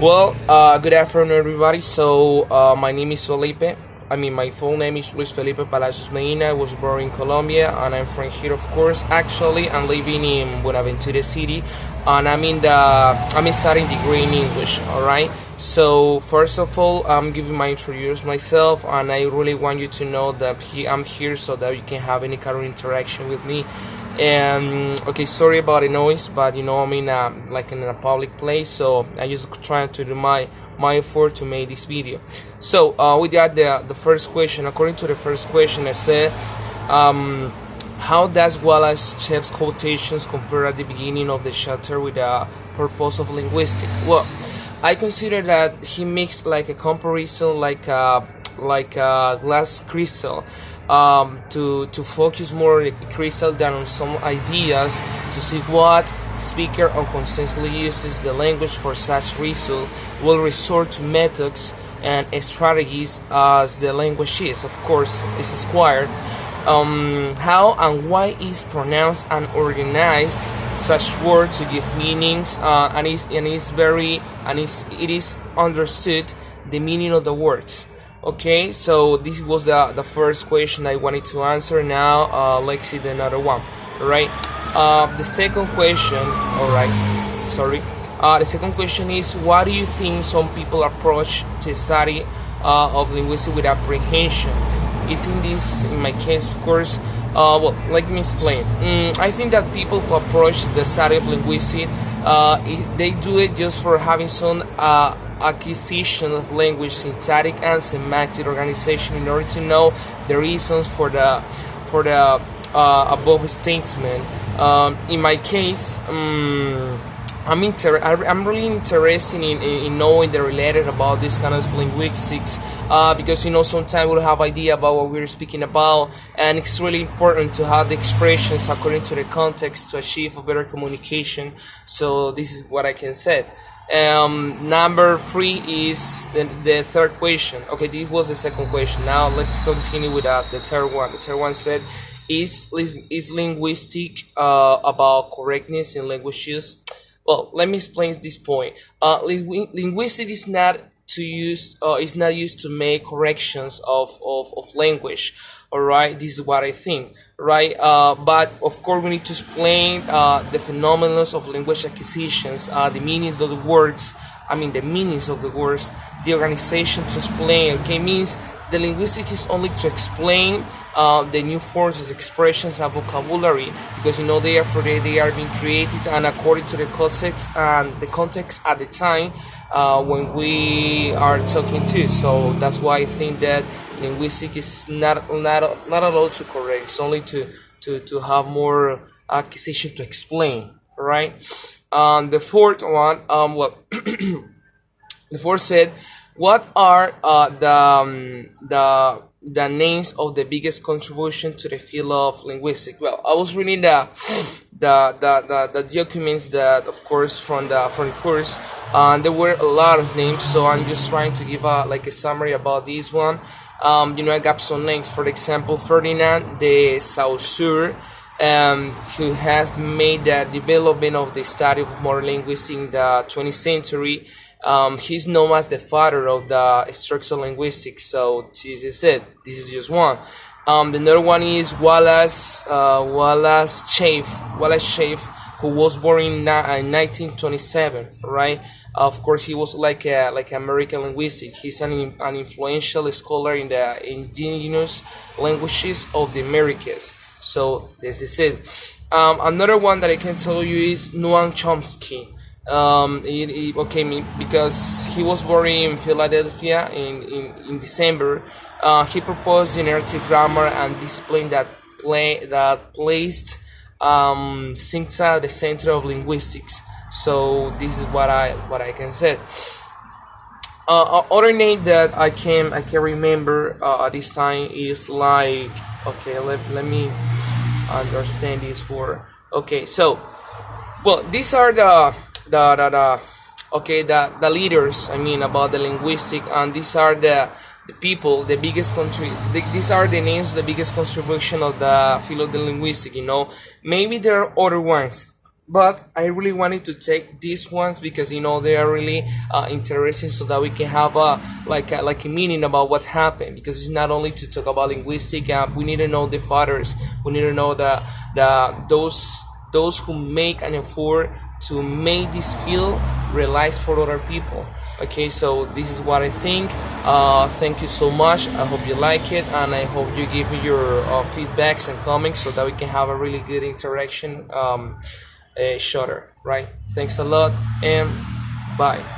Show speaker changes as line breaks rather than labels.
Well, good afternoon, everybody. My name is Felipe. My full name is Luis Felipe Palacios Medina. I was born in Colombia, and I'm from here, of course. Actually, I'm living in Buenaventura City, and I'm studying degree in English. All right. So first of all, I'm giving my introduce myself, and I really want you to know that I'm here so that you can have any kind of interaction with me. And okay, sorry about the noise, but I'm in like in a public place, so I just trying to do my effort to make this video. So we got the first question. According to the first question, I said, how does Wallace Chef's quotations compare at the beginning of the chapter with the purpose of linguistics? Well, I consider that he makes like a comparison, like a glass crystal, to focus more on the crystal than on some ideas, to see what speaker unconsciously uses the language for such result will resort to methods and strategies as the language is, of course, is acquired. How and why is pronounced and organized such word to give meanings, and it is understood the meaning of the words. Okay, so this was the first question I wanted to answer. Now let's see the another one. Alright, the second question. Alright, sorry. The second question is, why do you think some people approach the study of linguistics with apprehension? Isn't this, in my case, of course, well, let me explain. I think that people who approach the study of linguistics, they do it just for having some acquisition of language, syntactic and semantic organization, in order to know the reasons for the above statement. In my case, I'm really interested in knowing the related about this kind of linguistics, because sometimes we'll have idea about what we're speaking about, and it's really important to have the expressions according to the context to achieve a better communication. So this is what I can say. Number 3 is the third question. Okay, this was the second question. Now let's continue with the third one. The third one said, is linguistic about correctness in language use? Well, let me explain this point. Linguistics is not used to make corrections of language. All right, this is what I think, right? But of course, we need to explain the phenomena of language acquisitions, the meanings of the words. The meanings of the words, the organization to explain. Okay, means the linguistics is only to explain the new forms, expressions, and vocabulary, because they are being created and according to the context at the time when we are talking to. So that's why I think that linguistics is not allowed to correct. It's only to have more acquisition to explain, right? The fourth one, the fourth said, what are the names of the biggest contribution to the field of linguistics? Well, I was reading the documents that, of course, from the course, and there were a lot of names. So I'm just trying to give a summary about this one. I got some names. For example, Ferdinand de Saussure, who has made the development of the study of modern linguistics in the 20th century. He's known as the father of the structural linguistics. So this is it. This is just one. The other one is Wallace Chaffee, who was born in 1927. Right. Of course, he was like American linguistics. He's an influential scholar in the indigenous languages of the Americas. So this is it. Another one that I can tell you is Noam Chomsky. Because he was born in Philadelphia in December. He proposed generative grammar and discipline that placed syntax at the center of linguistics. So this is what I can say. Other name that I can remember at this time is like, okay, let me understand this word. Okay, so well, these are the leaders, about the linguistic, and these are the people, the biggest country. These are the names, the biggest contribution of the field of the linguistic. Maybe there are other ones, but I really wanted to take these ones because they are really interesting, so that we can have a meaning about what happened. Because it's not only to talk about linguistic. We need to know the fathers. We need to know those who make an effort to make this field realize for other people. Okay, so this is what I think. Thank you so much. I hope you like it, and I hope you give me your feedbacks and comments so that we can have a really good interaction shorter, right? Thanks a lot, and bye.